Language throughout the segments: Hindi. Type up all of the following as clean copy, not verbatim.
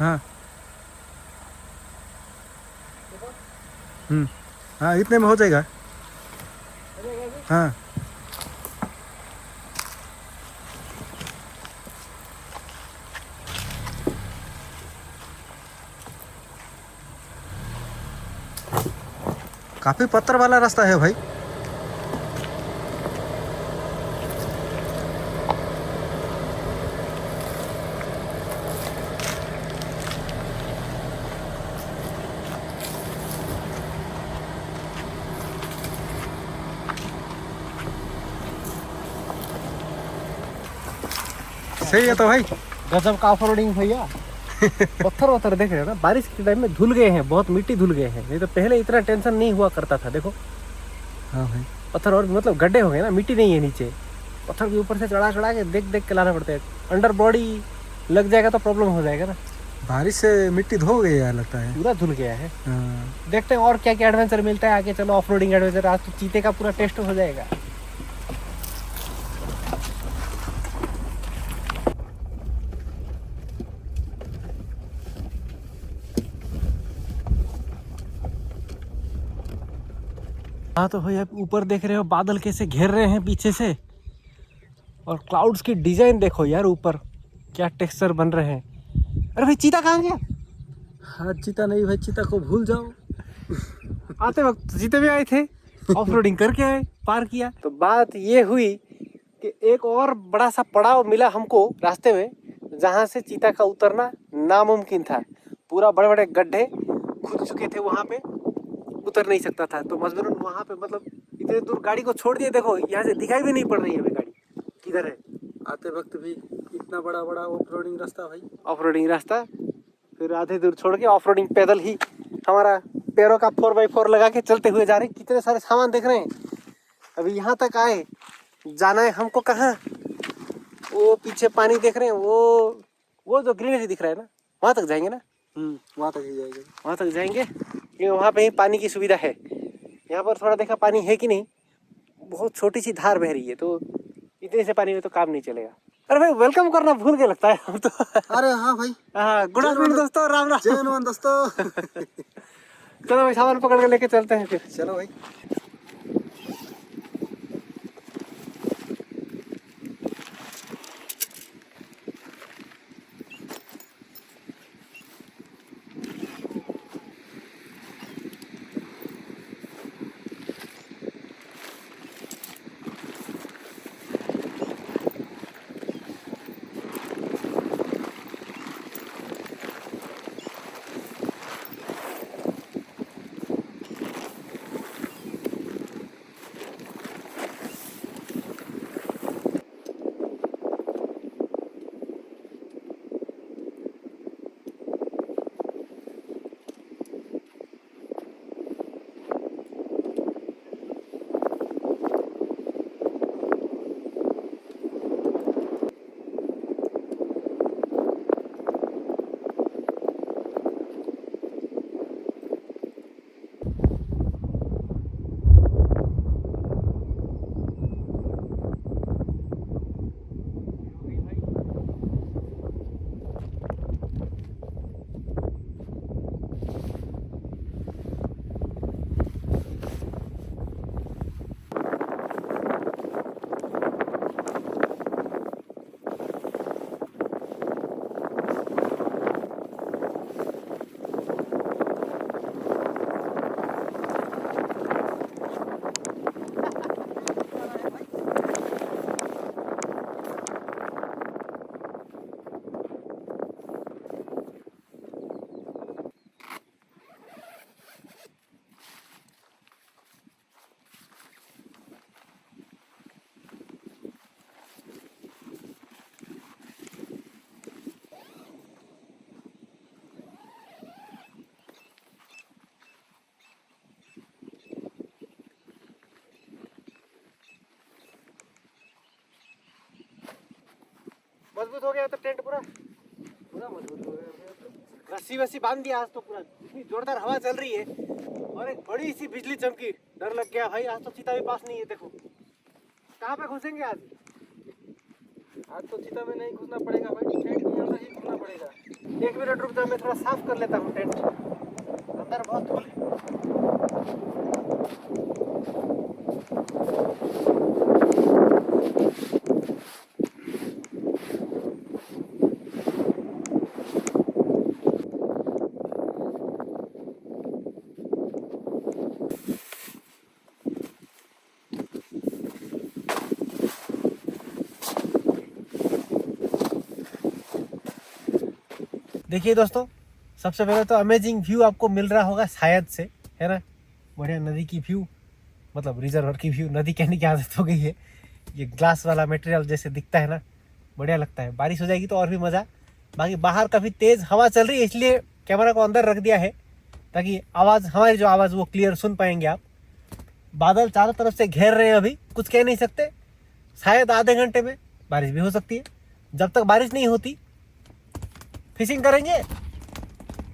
हाँ। हाँ इतने में हो जाएगा। हाँ काफी पत्थर वाला रास्ता है भाई। सही है तो भाई। गजब का ऑफ रोडिंग भैया। पत्थर वत्थर देख रहे हो ना, बारिश के टाइम में धुल गए हैं, बहुत मिट्टी धुल गए हैं। नहीं तो पहले इतना टेंशन नहीं हुआ करता था। देखो हाँ भाई। पत्थर और मतलब गड्ढे हो गए ना, मिट्टी नहीं है नीचे। पत्थर के ऊपर से चढ़ा चढ़ा के देख देख के लाना पड़ता है। अंडर बॉडी लग जाएगा तो प्रॉब्लम हो जाएगा ना। बारिश से मिट्टी धो गई है लगता है। पूरा धुल गया है। हाँ। देखते हैं और क्या क्या एडवेंचर मिलता है आगे। चलो ऑफ रोडिंग एडवेंचर, आज तो चीते का पूरा टेस्ट हो जाएगा। हाँ तो भैया ऊपर देख रहे हो बादल कैसे घेर रहे हैं पीछे से, और क्लाउड्स की डिजाइन देखो यार ऊपर, क्या टेक्सचर बन रहे हैं। अरे भाई चीता कहाँ गया? हाँ चीता नहीं भाई, चीता को भूल जाओ। आते वक्त चीते भी आए थे, ऑफ रोडिंग करके आए, पार किया। तो बात ये हुई कि एक और बड़ा सा पड़ाव मिला हमको रास्ते में, जहाँ से चीता का उतरना नामुमकिन था। पूरा बड़े बड़े गड्ढे खुद चुके थे, वहाँ पे उतर नहीं सकता था। तो मजबूरन वहाँ पे मतलब इतने दूर गाड़ी को छोड़ दिए। देखो यहाँ से दिखाई भी नहीं पड़ रही है अभी गाड़ी किधर है। आते वक्त भी इतना बड़ा बड़ा ऑफ रोडिंग रास्ता भाई। ऑफ रोडिंग रास्ता, फिर आधे दूर छोड़ के ऑफ रोडिंग पैदल ही हमारा पैरों का 4x4 लगा के चलते हुए जा रहे। कितने सारे सामान देख रहे हैं। अभी यहाँ तक आए, जाना है हमको कहाँ? वो पीछे पानी देख रहे हैं, वो जो ग्रीनरी दिख रहा है ना, वहाँ तक जाएंगे ना। वहाँ तक ही जाएगा। वहाँ तक जाएंगे क्योंकि वहाँ पे ही पानी की सुविधा है। यहाँ पर थोड़ा देखा पानी है कि नहीं, बहुत छोटी सी धार बह रही है, तो इतने से पानी में तो काम नहीं चलेगा। अरे भाई वेलकम करना भूल के लगता है हम तो। अरे हाँ भाई। हाँ गुड आफ्टरनून दोस्तों, राम राम। जय हनुमान दोस्तों। चलो भाई सामान पकड़ के लेके चलते हैं फिर। चलो भाई। मजबूत हो गया तो टेंट पूरा पूरा मजबूत हो गया। रस्सी वस्सी बांध दिया आज तो पूरा। इतनी जोरदार हवा चल रही है और एक बड़ी सी बिजली चमकी, डर लग गया भाई। आज तो चीता भी पास नहीं है। देखो कहाँ पे घुसेंगे आज। आज तो चीता में नहीं घुसना पड़ेगा भाई, टेंट के अंदर ही घुसना पड़ेगा। 1 मिनट रुक जाओ, मैं थोड़ा साफ कर लेता हूँ टेंट, अंदर बहुत धूल है। देखिए दोस्तों, सबसे पहले तो अमेजिंग व्यू आपको मिल रहा होगा शायद से, है ना। बढ़िया नदी की व्यू, मतलब रिजर्वर की व्यू, नदी कहने की आदत हो गई है। ये ग्लास वाला मटेरियल जैसे दिखता है ना, बढ़िया लगता है। बारिश हो जाएगी तो और भी मज़ा। बाकी बाहर काफ़ी तेज़ हवा चल रही है, इसलिए कैमरा को अंदर रख दिया है ताकि आवाज़, हमारी जो आवाज़ वो क्लियर सुन पाएंगे आप। बादल चारों तरफ से घेर रहे हैं, अभी कुछ कह नहीं सकते। शायद आधे घंटे में बारिश भी हो सकती है। जब तक बारिश नहीं होती फिशिंग करेंगे।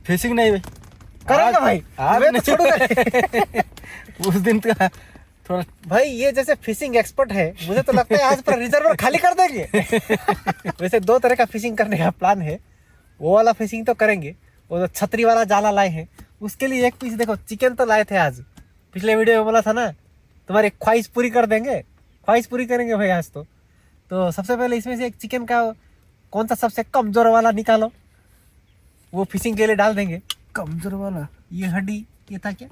फिशिंग नहीं भाई, करेंगे भाई, आज मैं तो छोड़ूंगा। उस दिन का थोड़ा भाई ये जैसे फिशिंग एक्सपर्ट है, मुझे तो लगता है आज पर रिजर्वर खाली कर देंगे। वैसे 2 तरह का फिशिंग करने का प्लान है। वो वाला फिशिंग तो करेंगे, वो जो छतरी वाला जाला लाए हैं उसके लिए 1 पीस, देखो चिकन तो लाए थे आज, पिछले वीडियो में बोला था ना, तुम्हारी ख्वाहिश पूरी कर देंगे। ख्वाहिश पूरी करेंगे भाई आज तो सबसे पहले इसमें से एक चिकन का कौन सा सबसे कमजोर वाला निकालो, वो फिशिंग के लिए डाल देंगे। कमजोर वाला, ये हड्डी, ये था क्या,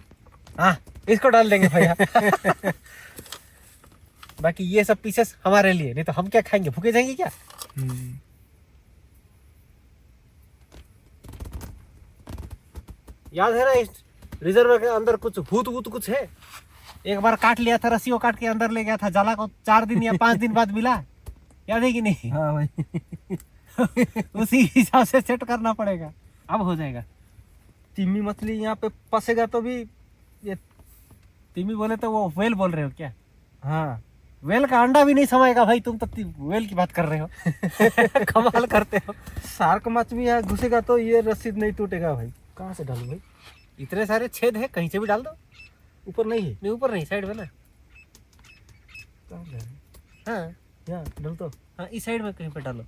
हाँ इसको डाल देंगे भैया। बाकी ये सब पीसेस हमारे लिए, नहीं तो हम क्या खाएंगे, भूखे जाएंगे क्या। याद है ना इस रिजर्व के अंदर कुछ भूत वूत कुछ है। एक बार काट लिया था, रस्सी को काट के अंदर ले गया था जाला को, 4 दिन या 5 दिन बाद मिला, याद है कि नहीं। हाँ भाई। उसी हिसाब से सेट करना पड़ेगा, अब हो जाएगा। तिमी मछली यहाँ पे फंसेगा तो भी ये, तिमी बोले तो वो वेल बोल रहे हो क्या। हाँ वेल का अंडा भी नहीं समाएगा भाई, तुम तो वेल की बात कर रहे हो। कमाल करते हो। शार्क मछ भी यहाँ घुसेगा तो ये रस्सी नहीं टूटेगा भाई। कहाँ से डालूं भाई, इतने सारे छेद है, कहीं से भी डाल दो। ऊपर नहीं है, नहीं ऊपर नहीं, साइड में ना। कहाँ डालूं? हाँ यहाँ डाल तो, हाँ, इस साइड में कहीं पे डालो,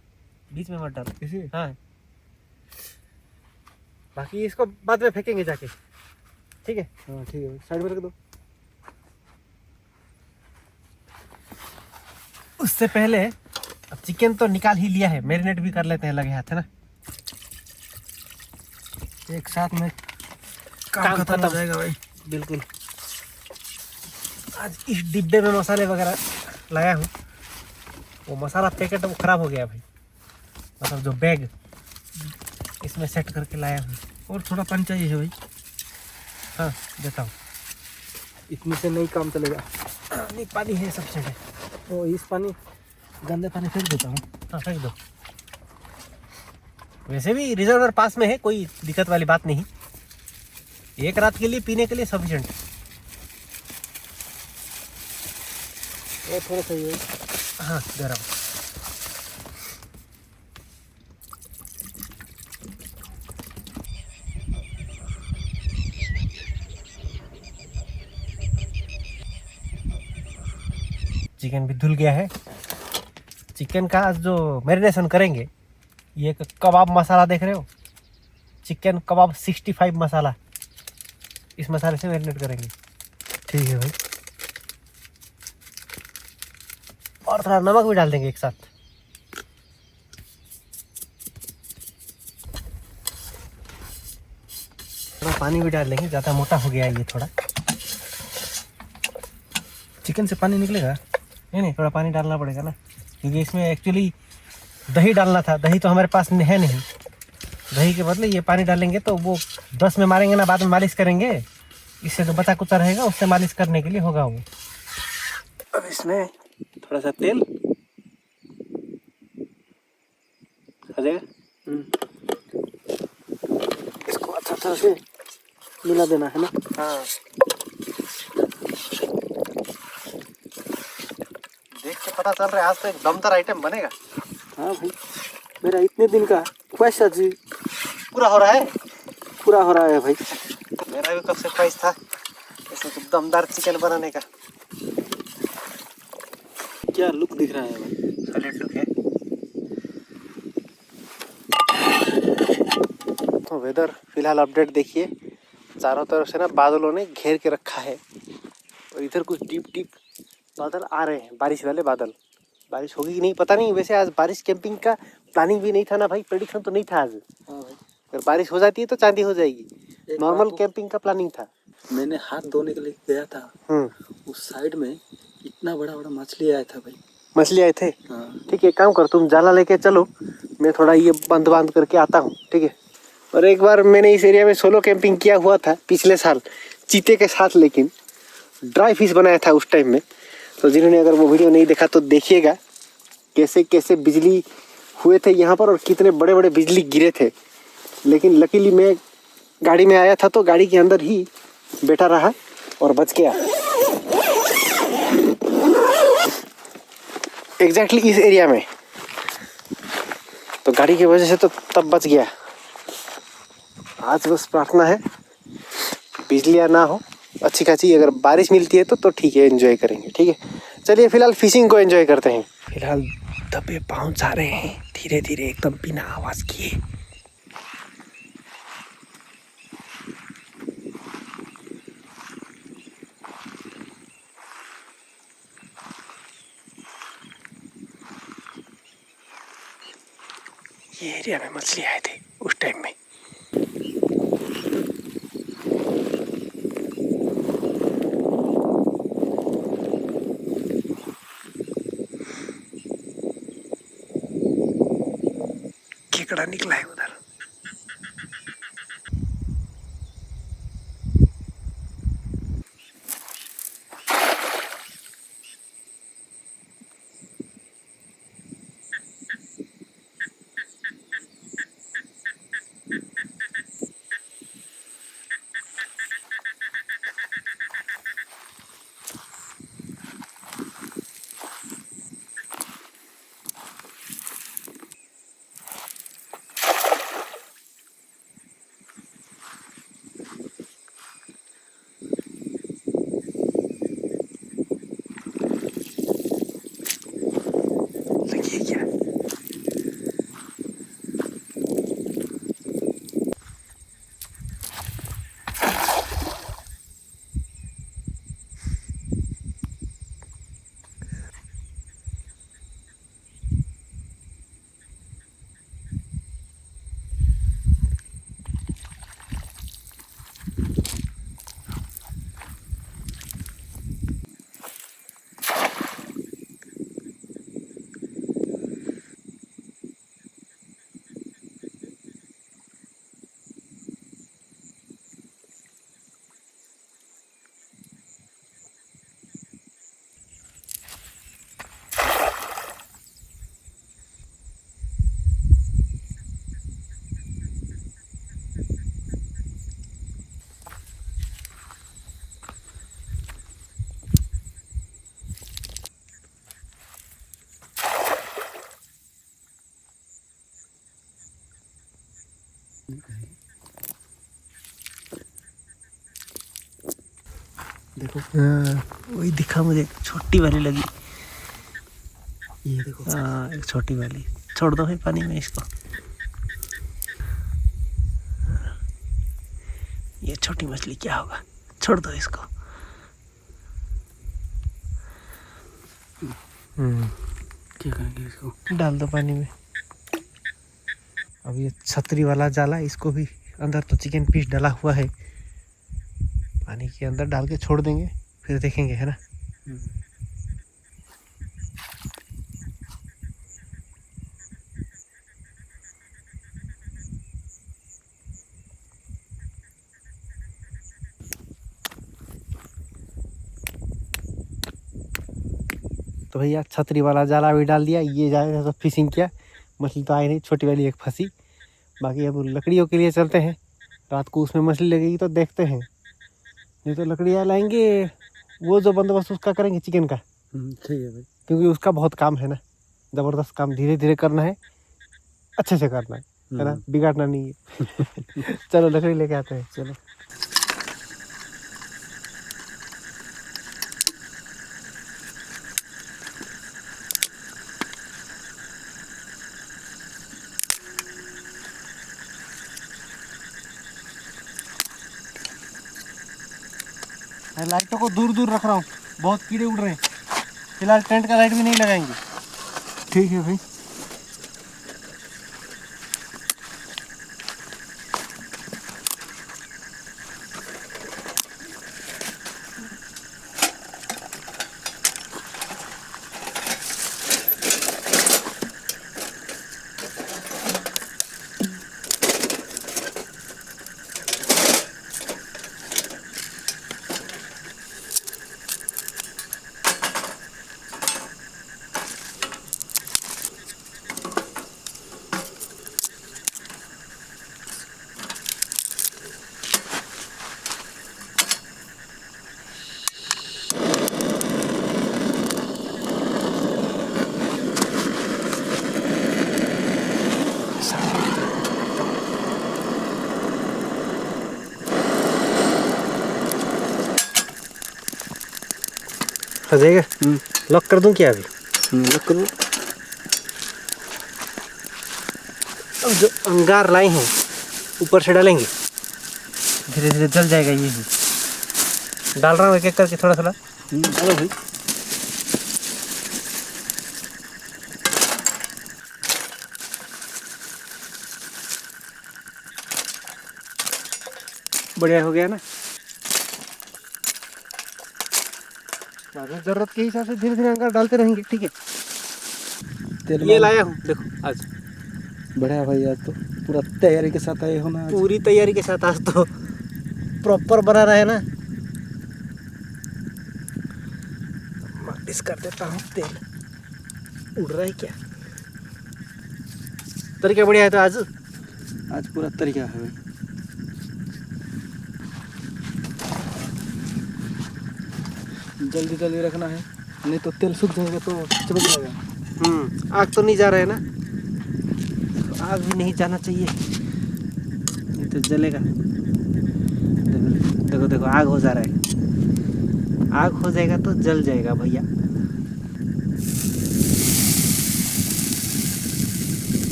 बीच में मत डालो। इसी हाँ, बाकी इसको बाद में फेंकेंगे जाके, ठीक है। हाँ ठीक है, साइड में रख दो। उससे पहले अब चिकन तो निकाल ही लिया है, मैरिनेट भी कर लेते हैं लगे हाथ, है ना। एक साथ में काम खत्म हो खत्म। जाएगा भाई। बिल्कुल। आज इस डिब्बे में मसाले वगैरह लाया हूँ, वो मसाला पैकेट वो खराब हो गया भाई, मतलब जो बैग इसमें सेट करके लाया हूँ। और थोड़ा पानी चाहिए है भाई। हाँ देता हूँ। इतने से नहीं काम चलेगा। नहीं पानी है सबसे है। तो इस पानी, गंदे पानी फेंक देता हूँ। हाँ फेंक दो। वैसे भी रिजर्वर पास में है, कोई दिक्कत वाली बात नहीं। एक रात के लिए पीने के लिए सफिशिएंट। और थोड़ा चाहिए। हाँ दे रहा हूँ। चिकन भी धुल गया है। चिकन का जो मैरिनेशन करेंगे, ये एक कबाब मसाला देख रहे हो, चिकन कबाब 65 मसाला, इस मसाले से मैरिनेट करेंगे। ठीक है भाई। और थोड़ा नमक भी डाल देंगे एक साथ। थोड़ा पानी भी डाल देंगे, ज़्यादा मोटा हो गया है ये थोड़ा। चिकन से पानी निकलेगा? नहीं, थोड़ा पानी डालना पड़ेगा ना, क्योंकि इसमें एक्चुअली दही डालना था। दही तो हमारे पास है नहीं, दही के बदले ये पानी डालेंगे तो वो 10 में मारेंगे ना, बाद में मालिश करेंगे। इससे तो बचा कुचा रहेगा, उससे मालिश करने के लिए होगा वो। अब इसमें थोड़ा सा तेल आ जाएगा। इसको अच्छा तरह से मिला देना है ना। हाँ, देख के पता चल रहा है आज तो एक दमदार आइटम बनेगा। हाँ भाई, मेरा इतने दिन का ख्वाहिश आज पूरा हो रहा है। पूरा हो रहा है भाई। मेरा भी कब से ख्वाहिश था ऐसे तो दमदार चिकन बनाने का। क्या लुक दिख रहा है भाई। सॉलिड लुक है। तो वेदर फिलहाल अपडेट देखिए, चारों तरफ से ना बादलों ने घेर के रखा है और इधर कुछ डीप डीप बादल आ रहे हैं, बारिश वाले बादल। बारिश होगी कि नहीं पता नहीं। वैसे आज बारिश कैंपिंग का प्लानिंग भी नहीं था ना भाई, प्रेडिक्शन तो नहीं था आज। हाँ भाई, अगर बारिश हो जाती है तो चांदी हो जाएगी। एक नॉर्मल बात तो कैंपिंग का प्लानिंग था। मैंने हाथ धोने के लिए गया था, उस साइड में इतना बड़ा बड़ा मछली आया था भाई। मछली आए थे। हाँ ठीक है, काम कर, तुम जाला लेके चलो, मैं थोड़ा ये बंद बांध करके आता हूँ, ठीक है। और एक बार मैंने इस एरिया में सोलो कैंपिंग किया हुआ था पिछले साल चीते के साथ, लेकिन ड्राई फिश बनाया था उस टाइम में। तो जिन्होंने अगर वो वीडियो नहीं देखा तो देखिएगा कैसे कैसे बिजली हुए थे यहाँ पर और कितने बड़े बड़े बिजली गिरे थे। लेकिन लकीली मैं गाड़ी में आया था तो गाड़ी के अंदर ही बैठा रहा और बच गया। एग्जैक्टली इस एरिया में, तो गाड़ी की वजह से तो तब बच गया। आज बस प्रार्थना है बिजलियाँ ना हो, अच्छी खासी अगर बारिश मिलती है तो ठीक है, एंजॉय करेंगे, ठीक है। चलिए फिलहाल फिशिंग को एंजॉय करते हैं। फिलहाल दबे पहुंच जा रहे हैं धीरे धीरे, एकदम बिना आवाज किए। ये एरिया में मछली आए थे उस टाइम में। केकड़ा निकला है उधर। लगी क्या? देखो, वही दिखा मुझे, छोटी वाली लगी। ये देखो, हाँ एक छोटी वाली। छोड़ दो भाई पानी में इसको। ये छोटी मछली क्या होगा, छोड़ दो इसको। क्या करेंगे इसको, डाल दो पानी में। अब ये छतरी वाला जाला, इसको भी अंदर तो चिकन पीस डाला हुआ है, पानी के अंदर डाल के छोड़ देंगे, फिर देखेंगे, है ना। तो भैया छतरी वाला जाला भी डाल दिया, ये जाए तो फिशिंग किया, मछली तो आई नहीं, छोटी वाली एक फंसी। बाकी अब लकड़ियों के लिए चलते हैं, रात को उसमें मछली लगेगी तो देखते हैं, नहीं तो लकड़ियाँ लाएंगे, वो जो बंदोबस्त उसका करेंगे चिकन का। ठीक है भाई, क्योंकि उसका बहुत काम है ना, ज़बरदस्त काम, धीरे धीरे करना है, अच्छे से करना है ना, बिगाड़ना नहीं है। चलो लकड़ी लेके आते हैं, चलो। लाइटों को दूर दूर रख रहा हूँ, बहुत कीड़े उड़ रहे हैं। फिलहाल टेंट का लाइट भी नहीं लगाएंगे। ठीक है भाई। हो जाएगा। लॉक कर दूं क्या अभी? लॉक करो। अब जो अंगार लाए हैं ऊपर से डालेंगे, धीरे धीरे जल जाएगा। ये भी डाल रहा हूँ एक एक करके, थोड़ा थोड़ा। डालो भाई। बढ़िया हो गया ना। बाद में जरूरत के हिसाब से धीरे धीरे अंगार डालते रहेंगे। ठीक है। तेल ये लाया हूँ, देखो आज बढ़िया भाई, आज तो पूरा तैयारी के साथ आए हो ना। पूरी तैयारी के साथ, आज तो प्रॉपर बना रहा है ना। मालिश कर देता हूँ, तेल उड़ रहा है क्या? तरीका बढ़िया है। तो आज पूरा तरीका है भाई। जल्दी जल्दी रखना है, नहीं तो तेल सूख जाएगा तो चिपक जाएगा। आग तो नहीं जा रहा है ना, तो आग भी नहीं जाना चाहिए, नहीं तो जलेगा। देखो देखो देखो, आग हो जा रहा है। आग हो जाएगा तो जल जाएगा भैया।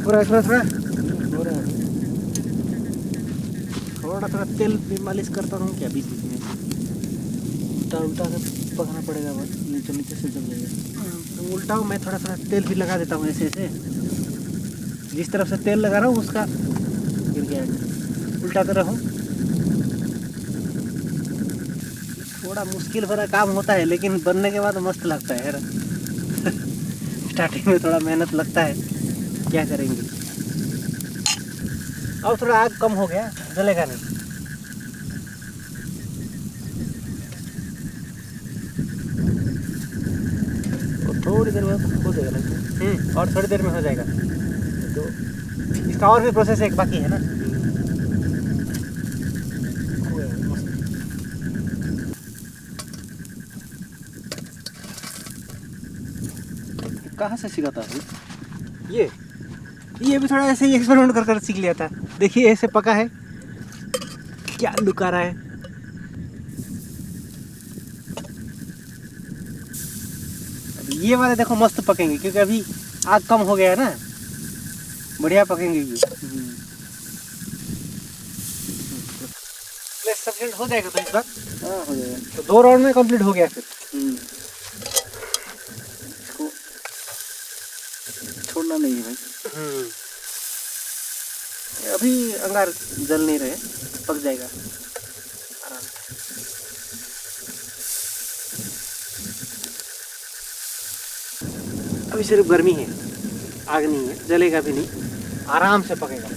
थोड़ा थोड़ा थोड़ा हो रहा है। थोड़ा थोड़ा तेल भी मालिश करता रहूँ क्या बीच बीच में? उल्टा उल्टा से पकना पड़ेगा बस, नीचे नीचे से जल जाएगा। तो उल्टा हूँ मैं, थोड़ा थोड़ा तेल भी लगा देता हूँ ऐसे ऐसे। जिस तरफ से तेल लगा रहा हूँ उसका गिर गया, उल्टा तो रहूँ। थोड़ा मुश्किल भरा काम होता है, लेकिन बनने के बाद मस्त लगता है स्टार्टिंग में थोड़ा मेहनत लगता है, क्या करेंगे। अब थोड़ा आग कम हो गया, जलेगा नहीं। और थोड़ी देर बाद हो जाएगा लगता है। और थोड़ी देर में हो जाएगा। तो इसका और भी प्रोसेस एक बाकी है ना। हो गया मस्त। कहाँ से सीखा था भाई? ये भी थोड़ा ऐसे ही एक्सपेरिमेंट कर कर सीख लिया था। देखिए ऐसे पका है, क्या लुका रहा है। अब ये वाले देखो मस्त पकेंगे, क्योंकि अभी आग कम हो गया है ना, बढ़िया पकेंगे ये। सफिशिएंट हो जाएगा तो इस बार। हाँ हो जाएगा। तो 2 राउंड में कंप्लीट हो गया फिर। इसको छोड़ना नहीं है भाई। अभी अंगार जल नहीं रहे, पक जाएगा आराम से। अभी सिर्फ गर्मी है, आग नहीं है, जलेगा भी नहीं, आराम से पकेगा।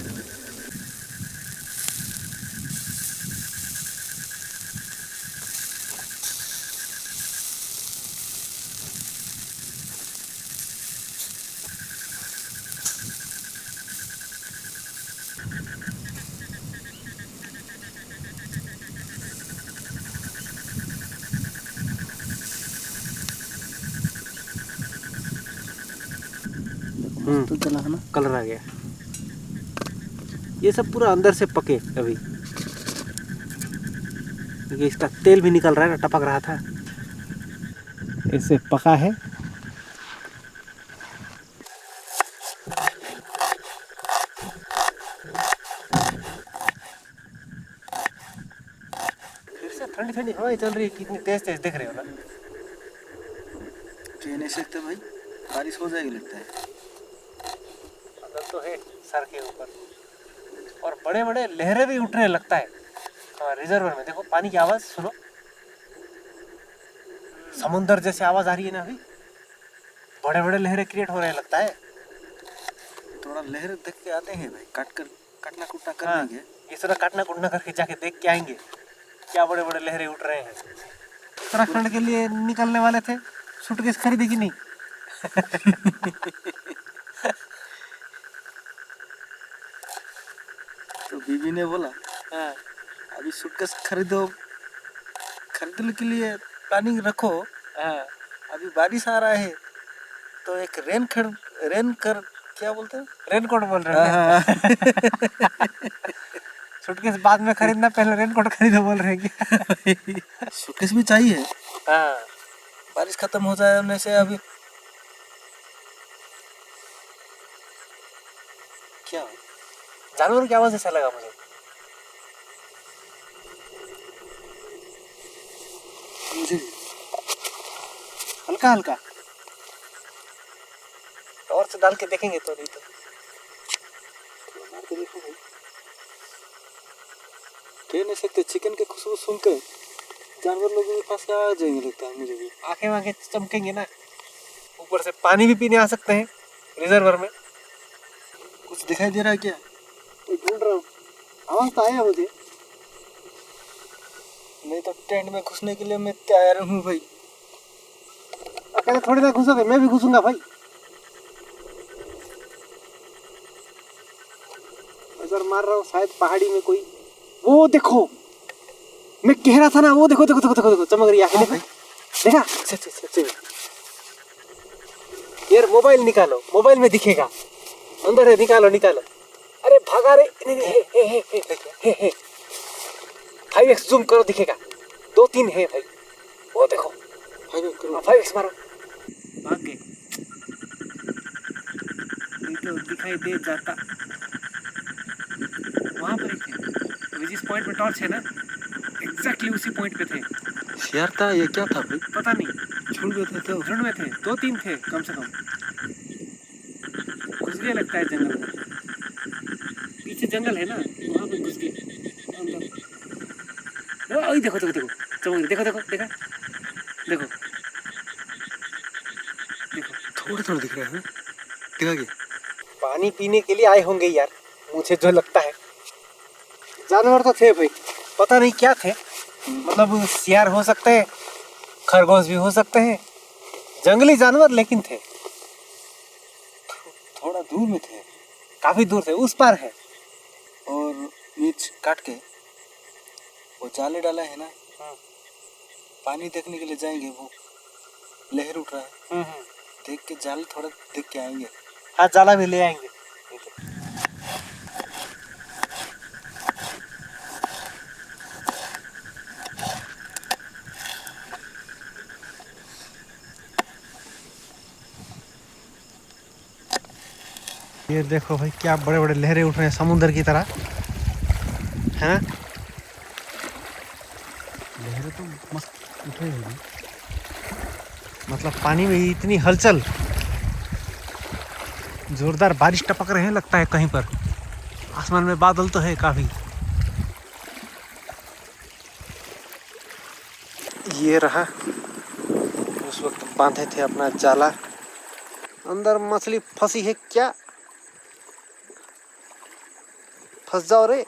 तो चला है ना। कलर आ गया। ये सब पूरा अंदर से पके अभी, क्योंकि इसका तेल भी निकल रहा है ना, टपक रहा था, इससे पका है। फिर से ठंडी ठंडी हवाएं चल रही है, कितनी तेज तेज देख रहे हो ना। कह नहीं सकते भाई, बारिश हो जाएगी लगता है। बादल तो है सर के ऊपर, और बड़े बड़े लहरें भी उठने लगता है। हाँ, रिजर्वर में देखो पानी की आवाज सुनो, समुंदर जैसे आवाज आ रही है ना अभी, बड़े बड़े लहरें क्रिएट हो रहे लगता है। थोड़ा लहर देख के आते हैं भाई, काटना कुटना कर हाँ, लेंगे। इस तरह काटना कुटना करके जाके देख के आएंगे क्या बड़े बड़े लहरें उठ रहे हैं। उत्तराखंड के लिए निकलने वाले थे, सूटकेस खरीदी कि नहीं? तो बीवी ने बोला हाँ, अभी सूटकेस खरीदने के लिए प्लानिंग रखो, हाँ, अभी बारिश आ रहा है, तो एक क्या बोलते हैं, रेनकोट बोल रहे हैं। हाँ। सूटकेस बाद में खरीदना, पहले रेनकोट खरीदो बोल रहे हैं क्या? सूटकेस भी चाहिए, हाँ, बारिश खत्म हो जाए होने से। अभी क्या जानवर की आवाज ऐसा लगा मुझे। मुझे हल्का हल्का टॉर्च डाल के देखेंगे तो, नहीं तो कह नहीं सकते। चिकन के खुशबू सुनकर जानवर लोग भी पास आ जाएंगे लगता है मुझे भी। आंखें वांखें चमकेंगे ना, ऊपर से पानी भी पीने आ सकते हैं रिजर्वर में। कुछ दिखाई दे रहा है क्या? तो ढूंढ रहा हूँ, आवाज तो आया मुझे। नहीं तो टेंट में घुसने के लिए मैं तैयार हूँ भाई। अकेले थोड़ी देर घुसोगे, मैं भी घुसूंगा भाई। नजर मार रहा हूँ, शायद पहाड़ी में कोई, वो देखो, मैं कह रहा था ना, वो देखो देखो देखो देखो, देखो चमक रही आंखें। देखा? यार मोबाइल निकालो, मोबाइल में दिखेगा, अंदर है, निकालो निकालो। अरे भागा रे, नहीं नहीं, हे 5x जूम करो, दिखेगा, 2-3 है भाई, वो देखो, 5x मारो, भाग गए, नहीं तो दिखाई दे जाता। वहाँ पर ही थे, अभी जिस पॉइंट पे टॉर्च है ना, एग्जैक्टली उसी पॉइंट पे थे। यार था ये क्या था भाई? पता नहीं, झुंड में थे, 2-3 थे कम से कम। घुस गए लगता है जंगल में, पीछे जंगल है ना, वहाँ पे घुस गए अंदर। ओ देखो देखो देखो, चमक, देखो देखो, देखा, देखो देखो, थोड़ा थोड़ा दिख रहा है, दिखा के। पानी पीने के लिए आए होंगे यार, मुझे जो लगता है। जानवर तो थे भाई, पता नहीं क्या थे, मतलब सियार हो सकते हैं, खरगोश भी हो सकते हैं, जंगली जानवर लेकिन थे। थोड़ा दूर में थे, काफी दूर थे, उस पार है। और मिर्च काट के वो जाले डाला है ना, पानी देखने के लिए जाएंगे, वो लहर उठ रहा है, देख के जाल थोड़ा देख के आएंगे। हाँ, जाला भी ले आएंगे। ये देखो भाई, क्या बड़े बड़े लहरें उठ रहे हैं समुद्र की तरह, है ना? लहरें तो मस्त उठ रही हैं, मतलब पानी में इतनी हलचल, जोरदार बारिश टपक रहे हैं लगता है कहीं पर। आसमान में बादल तो है काफी। ये रहा, उस वक्त बांधे थे अपना जाला, अंदर मछली फंसी है क्या? फंस जाओ रे,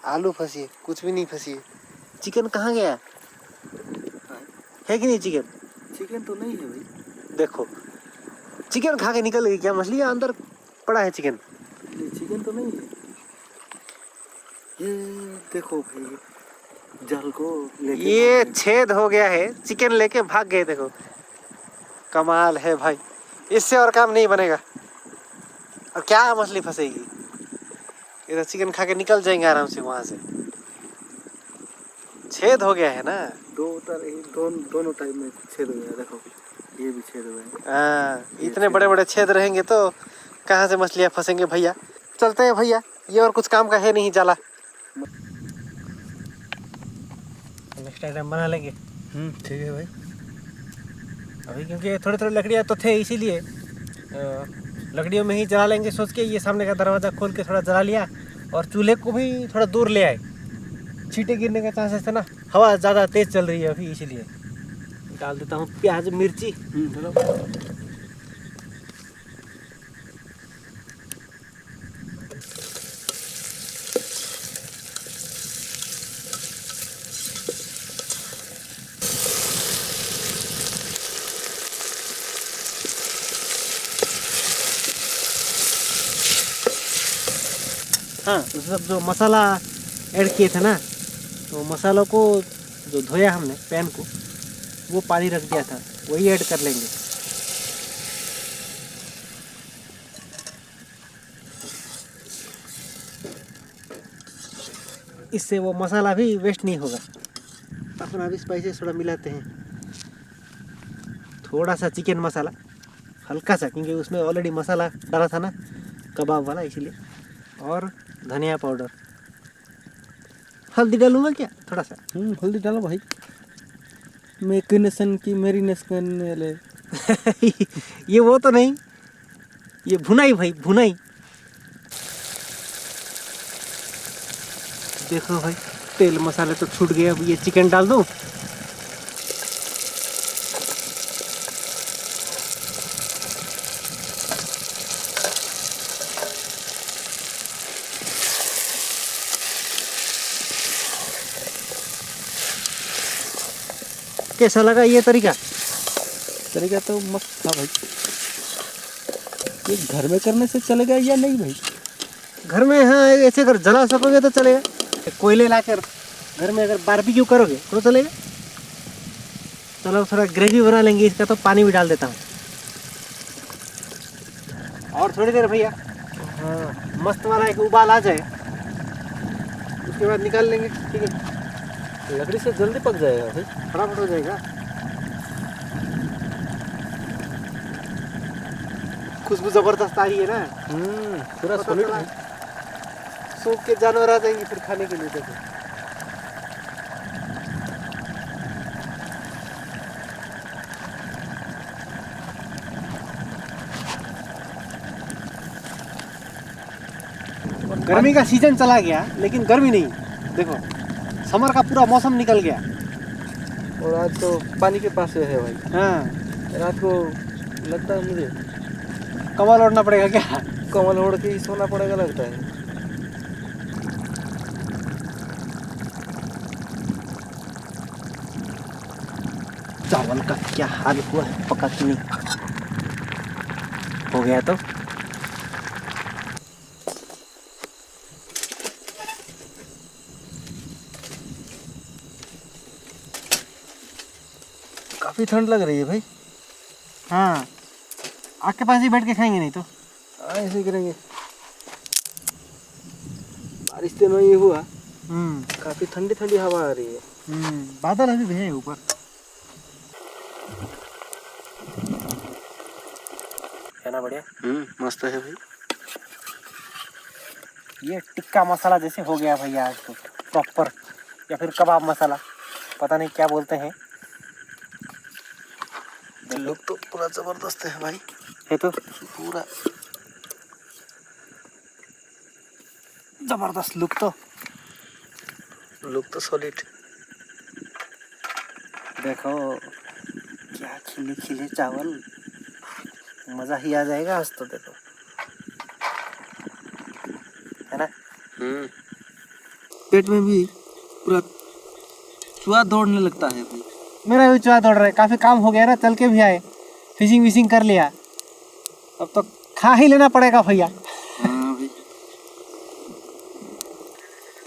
आलू फंसी है, कुछ भी नहीं फंसी है। चिकन कहाँ गया है कि नहीं? चिकन तो नहीं है भाई। देखो, चिकन खा के निकल गई क्या मछली, या अंदर पड़ा है चिकन? नहीं, चिकन तो नहीं है। ये देखो भाई, जाल को लेके ये छेद हो गया है, चिकन लेके भाग गए। देखो, कमाल है भाई, इससे और काम नहीं बनेगा। अब क्या मछली फंसेगी, ये तो चिकन खा के निकल जाएंगे आराम से वहां से। छेद हो गया है ना। दोनों टाइप में छेद हो गया, देखो ये भी छेद हुआ है। हाँ, इतने बड़े बड़े छेद रहेंगे तो कहाँ से मछलियाँ फंसेंगे भैया। चलते हैं भैया, ये और कुछ काम का है नहीं जाला। नेक्स्ट आइटम बना लेंगे। ठीक है भाई। अभी क्योंकि थोड़ी थोड़ी लकड़ियाँ तो थे, इसीलिए लकड़ियों में ही जला लेंगे सोच के ये सामने का दरवाज़ा खोल के थोड़ा जला लिया, और चूल्हे को भी थोड़ा दूर ले आए। छींटे गिरने का चांसेस है ना, हवा ज़्यादा तेज़ चल रही है अभी, इसीलिए डाल देता हूँ प्याज मिर्ची। चलो। हाँ, तो सब जो मसाला ऐड किए थे ना, तो मसालों को जो धोया हमने पैन को, वो पानी रख दिया था, वही ऐड कर लेंगे। इससे वो मसाला भी वेस्ट नहीं होगा। अपना भी स्पाइसेस थोड़ा मिलाते हैं, थोड़ा सा चिकन मसाला, हल्का सा, क्योंकि उसमें ऑलरेडी मसाला डाला था ना कबाब वाला, इसीलिए। और धनिया पाउडर, हल्दी डालूंगा क्या थोड़ा सा। हल्दी डालो भाई, मैरिनेशन की मैरिनेशन वाले। ये वो तो नहीं, ये भुनाई भाई, भुनाई। देखो भाई, तेल मसाले तो छूट गए, अब ये चिकन डाल दूं। कैसा लगा ये तरीका? तरीका तो मस्त था भाई। ये घर में करने से चलेगा या नहीं भाई? घर में, हाँ, ऐसे अगर जला सकोगे तो चलेगा। कोयले लाकर घर में अगर बारबेक्यू करोगे तो चलेगा। चलो थोड़ा ग्रेवी बना लेंगे इसका, तो पानी भी डाल देता हूँ। और थोड़ी देर भैया, हाँ, मस्त वाला एक उबाल आ जाए, उसके बाद निकाल लेंगे। ठीक है, लकड़ी से जल्दी पक जाएगा भाई, फटाफट हो जाएगा। खुशबू जबरदस्त आ रही है ना, पूरा पता सॉलिड चला। भाई। सूख के जानवर आ जाएंगे फिर खाने के लिए। देखो, गर्मी का सीजन चला गया, लेकिन गर्मी नहीं। देखो, समर का पूरा मौसम निकल गया। और आज तो पानी के पास है भाई। हाँ, रात को लगता है मुझे कमल ओढ़ना पड़ेगा क्या? कमल ओढ़ के ही सोना पड़ेगा लगता है। चावल का क्या हाल हुआ है, पका कि नहीं? हो गया तो काफी ठंड लग रही है भाई। हाँ, आपके पास ही बैठ के खाएंगे, नहीं तो ऐसे ही करेंगे। बारिश तो नहीं हुआ, काफी ठंडी ठंडी हवा आ रही है। बादल अभी भी है ऊपर। है ना बढ़िया? मस्त है भाई। ये टिक्का मसाला जैसे हो गया भैया आज तो प्रॉपर, या फिर कबाब मसाला, पता नहीं क्या बोलते हैं। लुक तो पूरा जबरदस्त है भाई। है तो पूरा जबरदस्त लुक तो सॉलिड। देखो, क्या खिले खिले चावल, मजा ही आ जाएगा आज तो। देखो, है ना? पेट में भी पूरा स्वाद दौड़ने लगता है भाई। मेरा भी चाह दौड़ रहा है, काफी काम हो गया ना, चल के भी आए, फिशिंग विशिंग कर लिया, अब तो खा ही लेना पड़ेगा भैया। हाँ भाई,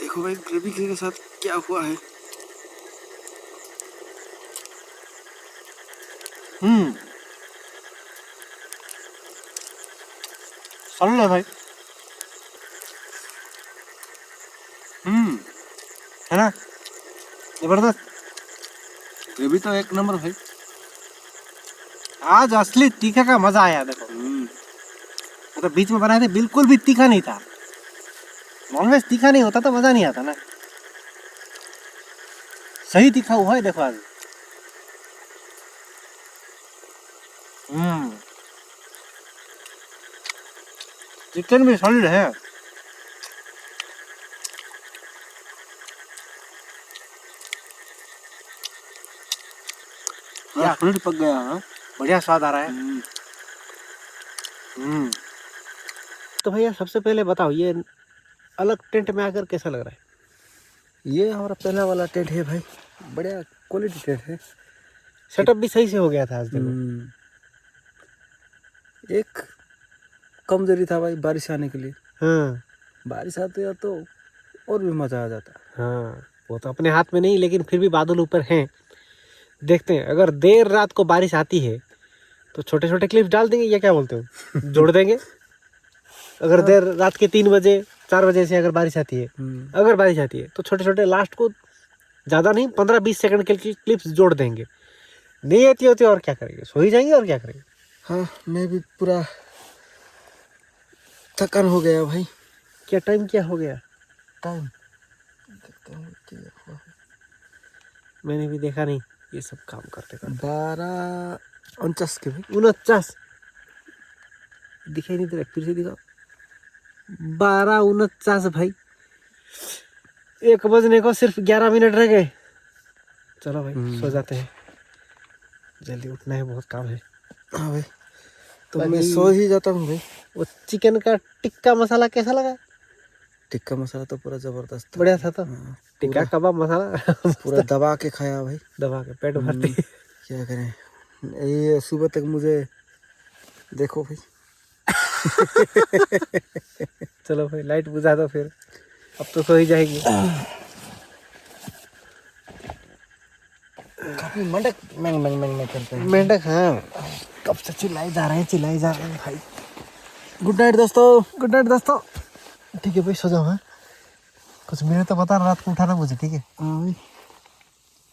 देखो भाई ग्रेवी के साथ क्या हुआ है। सॉलिड है भाई। है ना, जबरदस्त। ग्रेवी तो एक नंबर भाई। आज असली तीखे का मजा आया देखो। मतलब बीच में बनाए थे बिल्कुल भी तीखा नहीं था। नॉनवेज तीखा नहीं होता तो मजा नहीं आता ना। सही तीखा हुआ है देखो आज। चिकन भी सॉलिड है। क्या फ्रूट पक गया। हाँ बढ़िया स्वाद आ रहा है। तो भैया सबसे पहले बताओ, ये अलग टेंट में आकर कैसा लग रहा है? ये हमारा पहला वाला टेंट है भाई, बढ़िया क्वालिटी टेंट है। सेटअप भी सही से हो गया था आज देखो। एक कमजोरी था भाई बारिश आने के लिए। हाँ बारिश आते है तो और भी मजा आ जाता। हाँ, वो तो अपने हाथ में नहीं, लेकिन फिर भी बादल ऊपर हैं। देखते हैं, अगर देर रात को बारिश आती है तो छोटे छोटे क्लिप्स डाल देंगे, या क्या बोलते हो? जोड़ देंगे। अगर देर रात के 3 बजे 4 बजे से अगर बारिश आती है, तो छोटे छोटे लास्ट को ज़्यादा नहीं 15-20 सेकंड के क्लिप्स जोड़ देंगे। नहीं आती होती और क्या करेंगे, सो ही जाएंगे और क्या करेंगे। हाँ मैं भी पूरा थकान हो गया भाई। क्या टाइम क्या हो गया? टाइम देखते हैं क्या हुआ। मैंने भी देखा नहीं ये सब काम करते करते। 12:49 के भाई। 49 दिखाई नहीं दे रहा, फिर से दिखाओ। 12:49 भाई। 1 बजने को सिर्फ 11 मिनट रह गए। चलो भाई सो जाते हैं, जल्दी उठना है, बहुत काम है। हाँ भाई तो बाकी मैं सो ही जाता हूँ भाई। वो चिकन का टिक्का मसाला कैसा लगा? टिक्का मसाला तो पूरा जबरदस्त था। बढ़िया था तो। हाँ, टिक्का कबाब मसाला पूरा दबा के खाया भाई। दबा के पेट भरती। क्या करें, ये सुबह तक मुझे देखो भाई। चलो भाई लाइट बुझा दो फिर, अब तो सो ही जाएगी। काफी मंडक मैंग मैंग मैंग मैंग करते हैं। मेंढक, हाँ कब से चिल्लाए जा रहे हैं भाई। गुड नाइट दोस्तों। गुड नाइट दोस्तों। ठीक है भाई सो जाओ। हाँ कुछ मेरे तो बता, रात को उठाना मुझे, ठीक है? हाँ भाई।